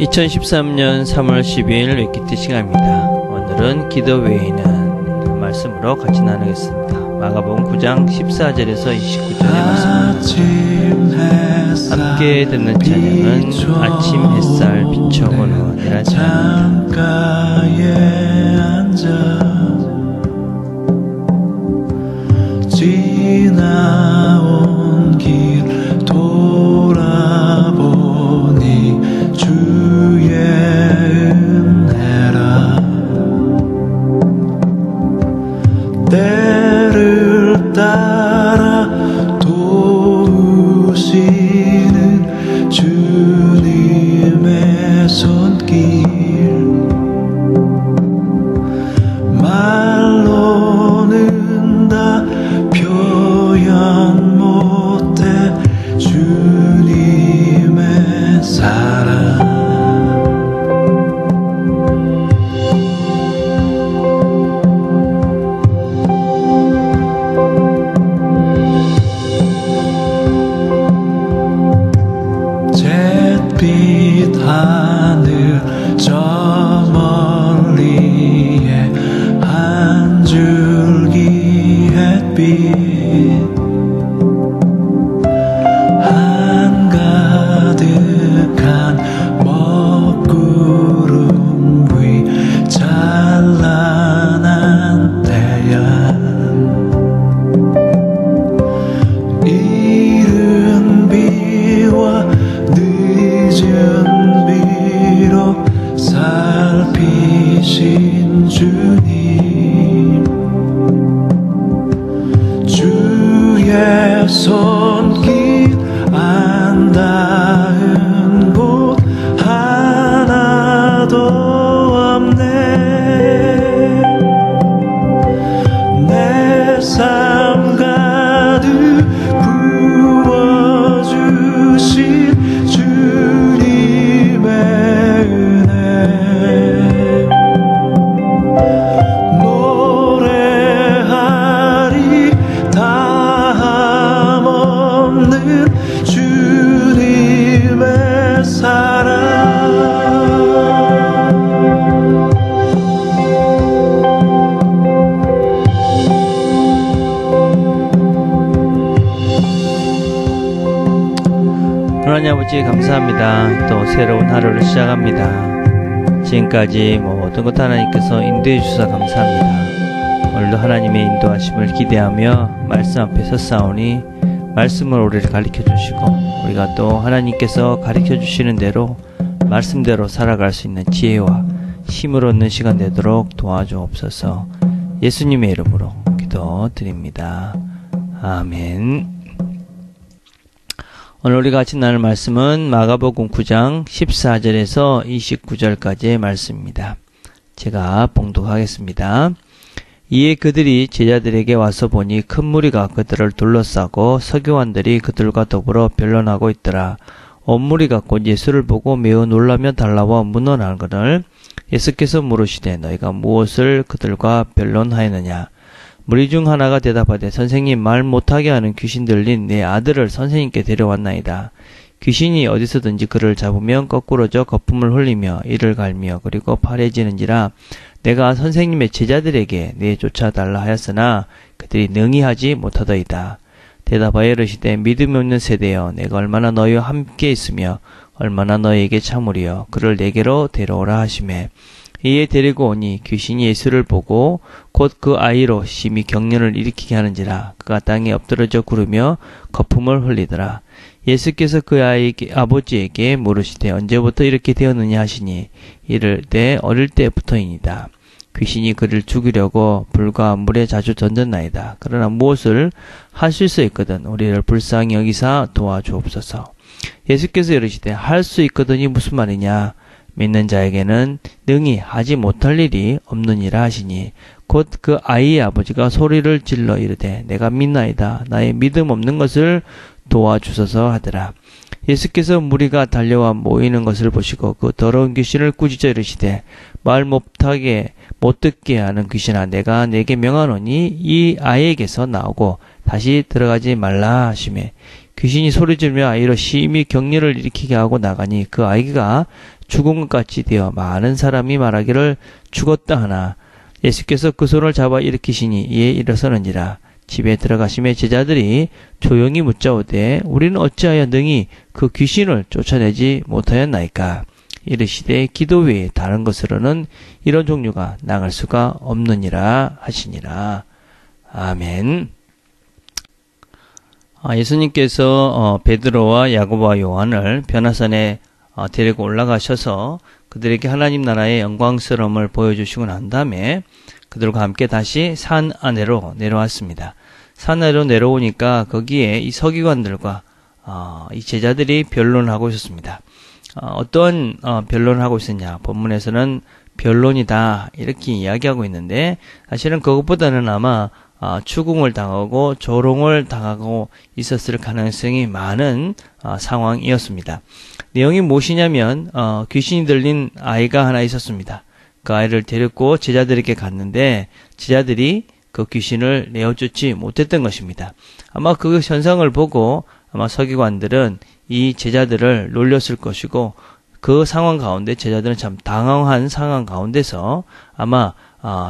2013년 3월 12일 웨키트 시간입니다. 오늘은 기도 외에는 말씀으로 같이 나누겠습니다. 마가복음 9장 14절에서 29절의 말씀입니다. 함께 듣는 찬양은 아침 햇살 비춰오는 이란 찬양입니다. 지나온 길 돌아보니 주의 은혜라 때를 따라 도우시는 주님의 손길 말로는 다 표현 못해 주님의 사랑 잿빛 하늘 저 멀리에 한 줄기 햇빛 한가득한 먹구름 위 찬란한 태양 이른 비와 늦은 비로 살피신 주님 주의 손길 안 닿은 곳 하나도 없네 내 삶 가득 부어주신 주님의 은혜 노래하리 다함 없는 주님의 사랑 하나님 아버지 감사합니다. 또 새로운 하루를 시작합니다. 지금까지 모든 것 하나님께서 인도해 주셔서 감사합니다. 오늘도 하나님의 인도하심을 기대하며 말씀 앞에 섰사오니 말씀을 우리를 가르쳐 주시고 우리가 또 하나님께서 가르쳐 주시는 대로 말씀대로 살아갈 수 있는 지혜와 힘을 얻는 시간 되도록 도와주옵소서. 예수님의 이름으로 기도드립니다. 아멘. 오늘 우리가 같이 나눌 말씀은 마가복음 9장 14절에서 29절까지의 말씀입니다. 제가 봉독하겠습니다. 이에 그들이 제자들에게 와서 보니 큰 무리가 그들을 둘러싸고 서기관들이 그들과 더불어 변론하고 있더라. 온 무리가 곧 예수를 보고 매우 놀라며 달라와 문언하거늘 예수께서 물으시되 너희가 무엇을 그들과 변론하였느냐. 무리 중 하나가 대답하되 선생님 말 못하게 하는 귀신 들린 내 아들을 선생님께 데려왔나이다. 귀신이 어디서든지 그를 잡으면 거꾸러져 거품을 흘리며 이를 갈며 그리고 파래지는지라 내가 선생님의 제자들에게 내쫓아달라 하였으나 그들이 능히 하지 못하더이다. 대답하여 이르시되 믿음이 없는 세대여 내가 얼마나 너희와 함께 있으며 얼마나 너희에게 참으리요 그를 내게로 데려오라 하시매 이에 데리고 오니 귀신이 예수를 보고 곧 그 아이로 심히 경련을 일으키게 하는지라 그가 땅에 엎드러져 구르며 거품을 흘리더라. 예수께서 그 아이에게 아버지에게 물으시되 언제부터 이렇게 되었느냐 하시니 이르되 어릴 때부터이니이다. 귀신이 그를 죽이려고 불과 물에 자주 던졌나이다. 그러나 무엇을 하실 수 있거든 우리를 불쌍히 여기사 도와주옵소서. 예수께서 이르시되 할 수 있거든이 무슨 말이냐. 믿는 자에게는 능히 하지 못할 일이 없느니라 하시니 곧 그 아이의 아버지가 소리를 질러 이르되 내가 믿나이다. 나의 믿음 없는 것을 도와주소서 하더라. 예수께서 무리가 달려와 모이는 것을 보시고 그 더러운 귀신을 꾸짖어 이르시되 말 못하게 못 듣게 하는 귀신아 내가 내게 명하노니 이 아이에게서 나오고 다시 들어가지 말라 하시매 귀신이 소리지르며 아이로 심히 격려를 일으키게 하고 나가니 그 아이가 죽은 것 같이 되어 많은 사람이 말하기를 죽었다 하나 예수께서 그 손을 잡아 일으키시니 이에 일어서는지라. 집에 들어가심에 제자들이 조용히 묻자오되 우리는 어찌하여 능히 그 귀신을 쫓아내지 못하였나이까. 이르시되 기도 외에 다른 것으로는 이런 종류가 나갈 수가 없느니라 하시니라. 아멘. 예수님께서 베드로와 야고보와 요한을 변화산에 데리고 올라가셔서 그들에게 하나님 나라의 영광스러움을 보여주시고 난 다음에 그들과 함께 다시 산 아래로 내려왔습니다. 산 아래로 내려오니까 거기에 이 서기관들과 이 제자들이 변론하고 있었습니다. 어떤 변론을 하고 있었냐? 본문에서는 변론이다 이렇게 이야기하고 있는데 사실은 그것보다는 아마 추궁을 당하고 조롱을 당하고 있었을 가능성이 많은 상황이었습니다. 내용이 무엇이냐면 귀신이 들린 아이가 하나 있었습니다. 그 아이를 데리고 제자들에게 갔는데 제자들이 그 귀신을 내어쫓지 못했던 것입니다. 아마 그 현상을 보고 아마 서기관들은 이 제자들을 놀렸을 것이고 그 상황 가운데 제자들은 참 당황한 상황 가운데서 아마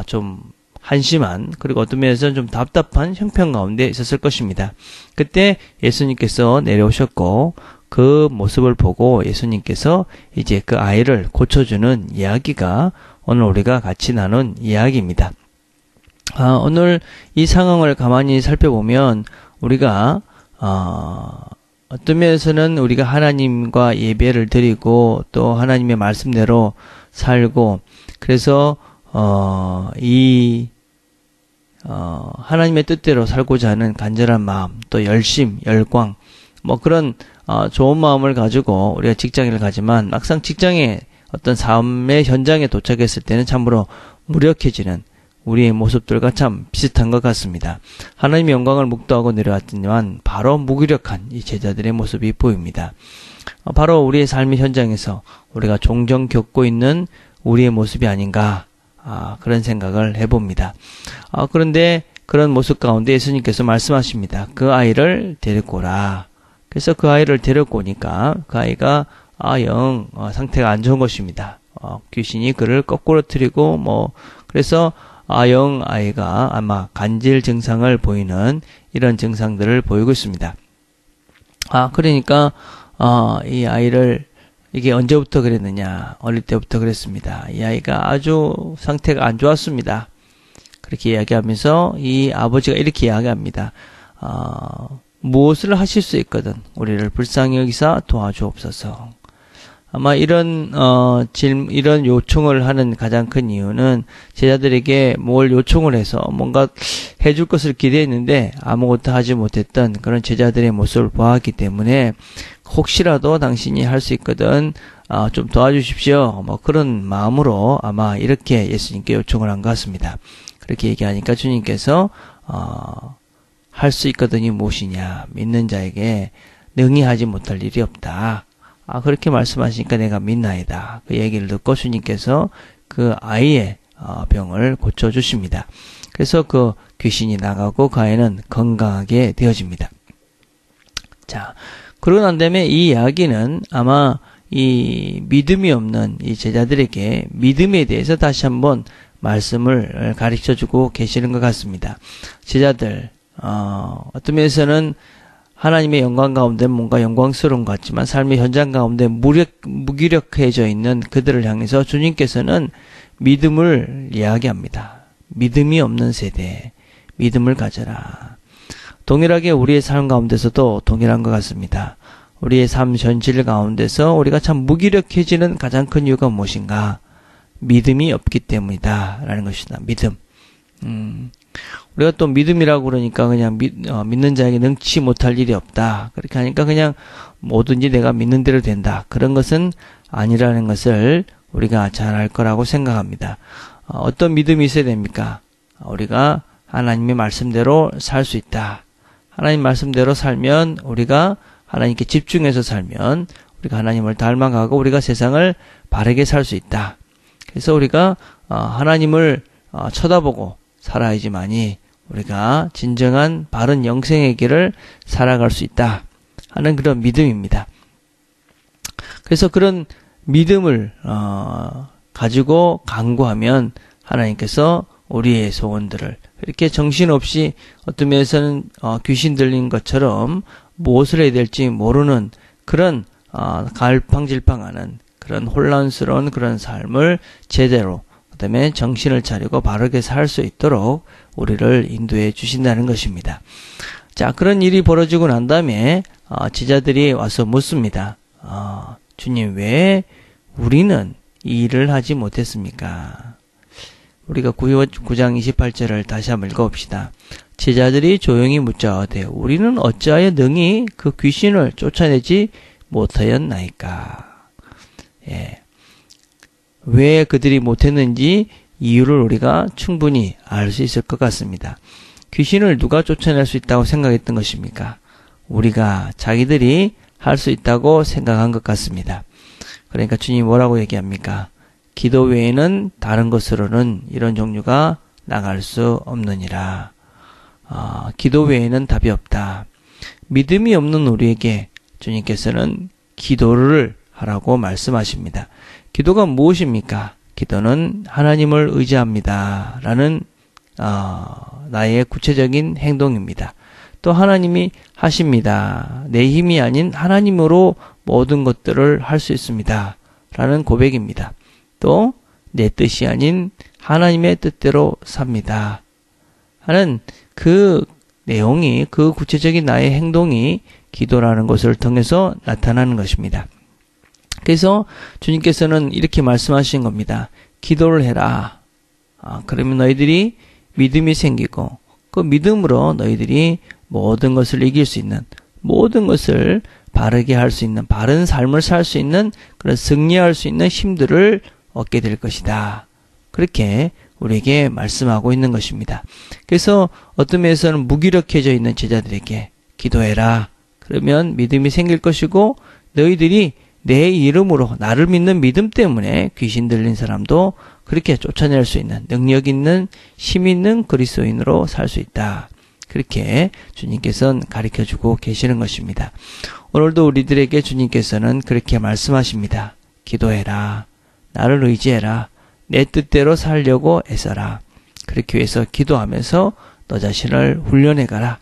좀 한심한 그리고 어떤 면에서는 좀 답답한 형편 가운데 있었을 것입니다. 그때 예수님께서 내려오셨고 그 모습을 보고 예수님께서 이제 그 아이를 고쳐주는 이야기가 오늘 우리가 같이 나눈 이야기입니다. 오늘 이 상황을 가만히 살펴보면 우리가 어떤 면에서는 우리가 하나님과 예배를 드리고 또 하나님의 말씀대로 살고 그래서 하나님의 뜻대로 살고자 하는 간절한 마음, 또 열심, 열광, 뭐 그런 좋은 마음을 가지고 우리가 직장을 가지만 막상 직장에 어떤 삶의 현장에 도착했을 때는 참으로 무력해지는 우리의 모습들과 참 비슷한 것 같습니다. 하나님의 영광을 묵도하고 내려왔더니만 바로 무기력한 이 제자들의 모습이 보입니다. 바로 우리의 삶의 현장에서 우리가 종종 겪고 있는 우리의 모습이 아닌가 그런 생각을 해봅니다. 그런데 그런 모습 가운데 예수님께서 말씀하십니다. 그 아이를 데리고 오라. 그래서 그 아이를 데리고 오니까 그 아이가 영 상태가 안 좋은 것입니다. 귀신이 그를 거꾸로 틀리고 그래서 영 아이가 아마 간질 증상을 보이는 이런 증상들을 보이고 있습니다. 그러니까 이 아이를 이게 언제부터 그랬느냐? 어릴 때부터 그랬습니다. 이 아이가 아주 상태가 안 좋았습니다. 그렇게 이야기하면서 이 아버지가 이렇게 이야기합니다. 무엇을 하실 수 있거든 우리를 불쌍히 여기사 도와주옵소서. 아마 이런 요청을 하는 가장 큰 이유는 제자들에게 뭘 요청을 해서 뭔가 해줄 것을 기대했는데 아무것도 하지 못했던 그런 제자들의 모습을 보았기 때문에 혹시라도 당신이 할 수 있거든 좀 도와주십시오. 그런 마음으로 아마 이렇게 예수님께 요청을 한 것 같습니다. 그렇게 얘기하니까 주님께서 할 수 있거든이 무엇이냐? 믿는 자에게 능히 하지 못할 일이 없다. 그렇게 말씀하시니까 내가 믿나이다. 그 얘기를 듣고 주님께서 그 아이의 병을 고쳐주십니다. 그래서 그 귀신이 나가고 그 아이는 건강하게 되어집니다. 자, 그러고 난 다음에 이 이야기는 아마 이 믿음이 없는 이 제자들에게 믿음에 대해서 다시 한번 말씀을 가르쳐주고 계시는 것 같습니다. 제자들, 어떤 면에서는 하나님의 영광 가운데 뭔가 영광스러운 것 같지만 삶의 현장 가운데 무기력해져 있는 그들을 향해서 주님께서는 믿음을 이야기합니다. 믿음이 없는 세대, 믿음을 가져라. 동일하게 우리의 삶 가운데서도 동일한 것 같습니다. 우리의 삶 현실 가운데서 우리가 참 무기력해지는 가장 큰 이유가 무엇인가? 믿음이 없기 때문이다 라는 것이다. 믿음. 우리가 또 믿음이라고 그러니까 그냥 믿는 자에게 능치 못할 일이 없다. 그렇게 하니까 그냥 뭐든지 내가 믿는 대로 된다. 그런 것은 아니라는 것을 우리가 잘 알 거라고 생각합니다. 어떤 믿음이 있어야 됩니까? 우리가 하나님의 말씀대로 살 수 있다. 하나님 말씀대로 살면 우리가 하나님께 집중해서 살면 우리가 하나님을 닮아가고 우리가 세상을 바르게 살 수 있다. 그래서 우리가 하나님을 쳐다보고 살아야지만이 우리가 진정한 바른 영생의 길을 살아갈 수 있다 하는 그런 믿음입니다. 그래서 그런 믿음을 가지고 간구하면 하나님께서 우리의 소원들을 이렇게 정신없이 어떤 면에서는 귀신 들린 것처럼 무엇을 해야 될지 모르는 그런 갈팡질팡하는 그런 혼란스러운 그런 삶을 제대로 그다음에 정신을 차리고 바르게 살 수 있도록 우리를 인도해 주신다는 것입니다. 자, 그런 일이 벌어지고 난 다음에 제자들이 와서 묻습니다. 주님, 왜 우리는 이 일을 하지 못했습니까? 우리가 9장 28절을 다시 한번 읽어봅시다. 제자들이 조용히 묻자하되 우리는 어찌하여 능히 그 귀신을 쫓아내지 못하였나이까? 예. 왜 그들이 못했는지 이유를 우리가 충분히 알 수 있을 것 같습니다. 귀신을 누가 쫓아낼 수 있다고 생각했던 것입니까? 우리가 자기들이 할 수 있다고 생각한 것 같습니다. 그러니까 주님이 뭐라고 얘기합니까? 기도 외에는 다른 것으로는 이런 종류가 나갈 수 없느니라. 기도 외에는 답이 없다. 믿음이 없는 우리에게 주님께서는 기도를 하라고 말씀하십니다. 기도가 무엇입니까? 기도는 하나님을 의지합니다. 라는 나의 구체적인 행동입니다. 또 하나님이 하십니다. 내 힘이 아닌 하나님으로 모든 것들을 할 수 있습니다. 라는 고백입니다. 또 내 뜻이 아닌 하나님의 뜻대로 삽니다. 하는 그 내용이, 그 구체적인 나의 행동이 기도라는 것을 통해서 나타나는 것입니다. 그래서 주님께서는 이렇게 말씀하신 겁니다. 기도를 해라. 그러면 너희들이 믿음이 생기고 그 믿음으로 너희들이 모든 것을 이길 수 있는, 모든 것을 바르게 할 수 있는, 바른 삶을 살 수 있는 그런 승리할 수 있는 힘들을 얻게 될 것이다. 그렇게 우리에게 말씀하고 있는 것입니다. 그래서 어떤 면에서는 무기력해져 있는 제자들에게 기도해라. 그러면 믿음이 생길 것이고 너희들이 내 이름으로 나를 믿는 믿음 때문에 귀신 들린 사람도 그렇게 쫓아낼 수 있는 능력 있는 힘 있는 그리스도인으로 살 수 있다. 그렇게 주님께서는 가르쳐주고 계시는 것입니다. 오늘도 우리들에게 주님께서는 그렇게 말씀하십니다. 기도해라. 나를 의지해라. 내 뜻대로 살려고 애써라. 그렇게 해서 기도하면서 너 자신을 훈련해가라.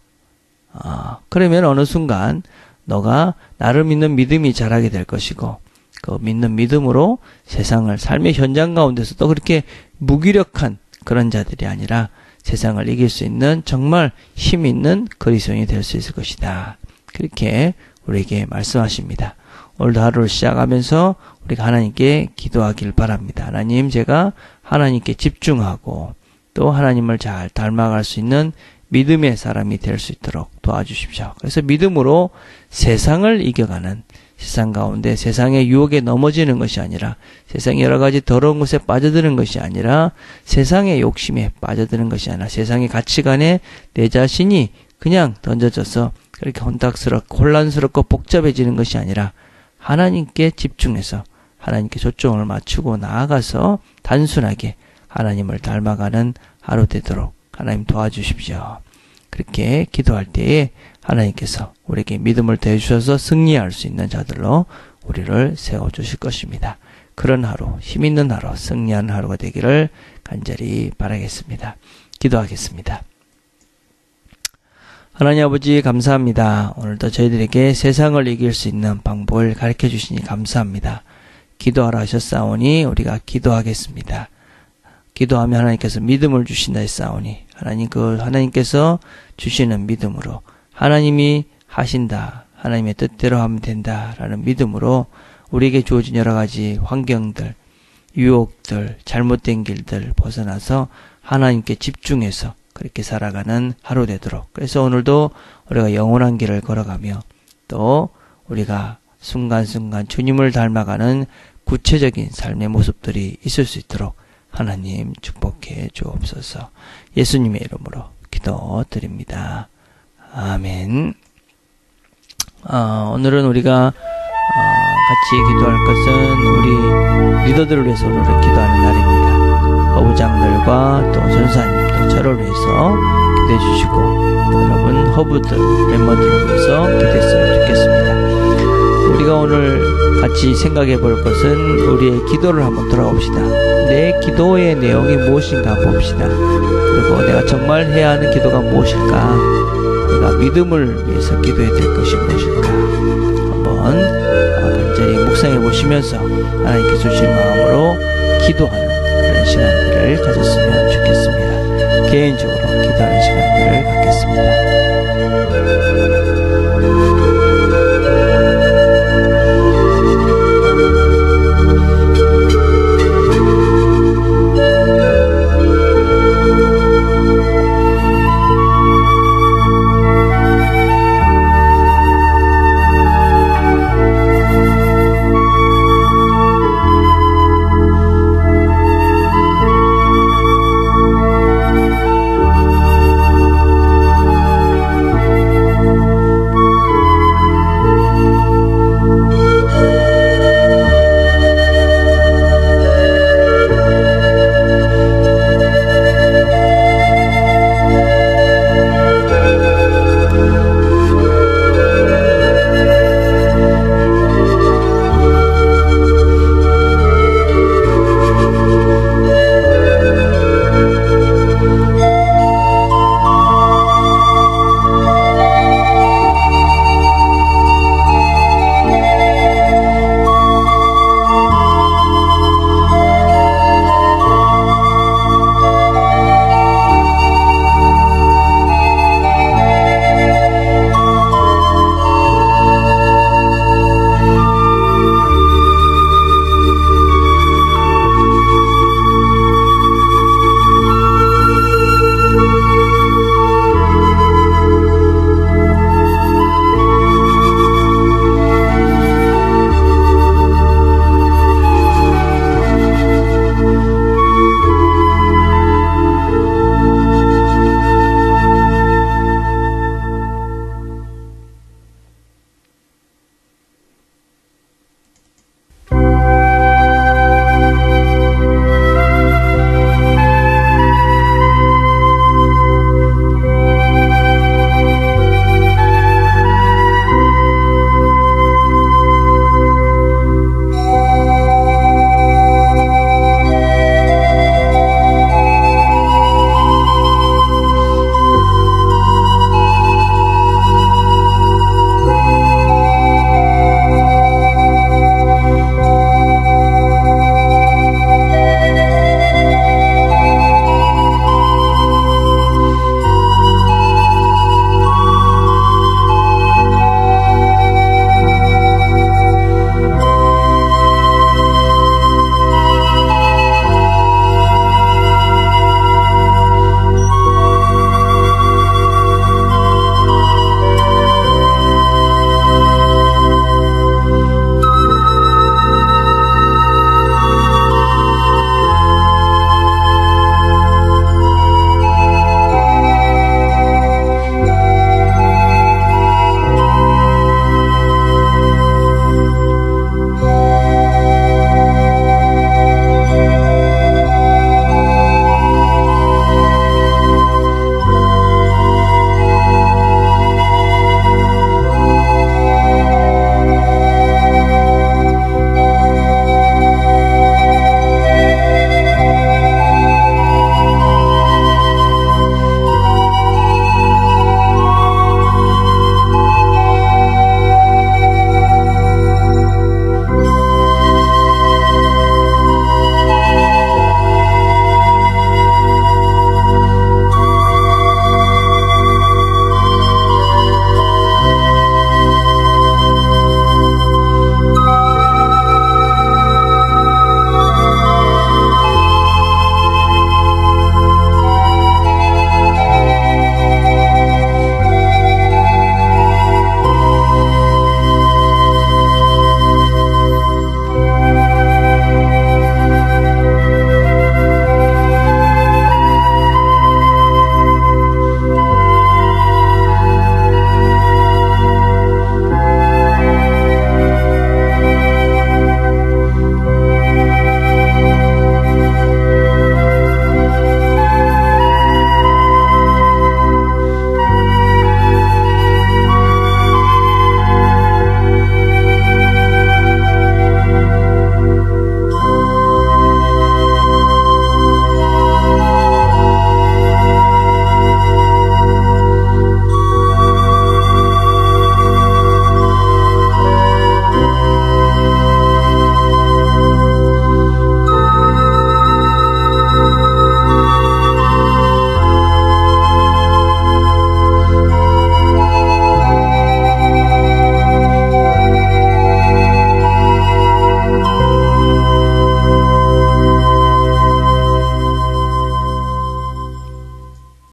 그러면 어느 순간 너가 나를 믿는 믿음이 자라게 될 것이고 그 믿는 믿음으로 세상을 삶의 현장 가운데서도 그렇게 무기력한 그런 자들이 아니라 세상을 이길 수 있는 정말 힘 있는 그리스도인이 될 수 있을 것이다. 그렇게 우리에게 말씀하십니다. 오늘도 하루를 시작하면서 우리가 하나님께 기도하길 바랍니다. 하나님, 제가 하나님께 집중하고 또 하나님을 잘 닮아갈 수 있는 믿음의 사람이 될 수 있도록 도와주십시오. 그래서 믿음으로 세상을 이겨가는, 세상 가운데 세상의 유혹에 넘어지는 것이 아니라 세상의 여러 가지 더러운 것에 빠져드는 것이 아니라 세상의 욕심에 빠져드는 것이 아니라 세상의 가치관에 내 자신이 그냥 던져져서 그렇게 혼란스럽고 복잡해지는 것이 아니라 하나님께 집중해서 하나님께 초점을 맞추고 나아가서 단순하게 하나님을 닮아가는 하루 되도록 하나님 도와주십시오. 그렇게 기도할 때에 하나님께서 우리에게 믿음을 더해주셔서 승리할 수 있는 자들로 우리를 세워주실 것입니다. 그런 하루, 힘있는 하루, 승리하는 하루가 되기를 간절히 바라겠습니다. 기도하겠습니다. 하나님 아버지 감사합니다. 오늘도 저희들에게 세상을 이길 수 있는 방법을 가르쳐 주시니 감사합니다. 기도하라 하셨사오니 우리가 기도하겠습니다. 기도하면 하나님께서 믿음을 주신다 했사오니 하나님께서 주시는 믿음으로 하나님이 하신다, 하나님의 뜻대로 하면 된다라는 믿음으로 우리에게 주어진 여러 가지 환경들, 유혹들, 잘못된 길들 벗어나서 하나님께 집중해서 그렇게 살아가는 하루 되도록, 그래서 오늘도 우리가 영원한 길을 걸어가며 또 우리가 순간순간 주님을 닮아가는 구체적인 삶의 모습들이 있을 수 있도록 하나님 축복해 주옵소서. 예수님의 이름으로 기도드립니다. 아멘. 오늘은 우리가 같이 기도할 것은 우리 리더들을 위해서 오늘 기도하는 날입니다. 허부장들과 또 전사님 또 저를 위해서 기도해 주시고 또 여러분 허부들 멤버들을 위해서 기도했으면 좋겠습니다. 우리가 오늘 같이 생각해 볼 것은 우리의 기도를 한번 돌아봅시다. 내 기도의 내용이 무엇인가 봅시다. 그리고 내가 정말 해야 하는 기도가 무엇일까? 내가 믿음을 위해서 기도해야 될 것이 무엇일까? 한번 간절히 묵상해 보시면서 하나님께 주신 마음으로 기도하는 그런 시간들을 가졌으면 좋겠습니다. 개인적으로 기도하는 시간들을 갖겠습니다.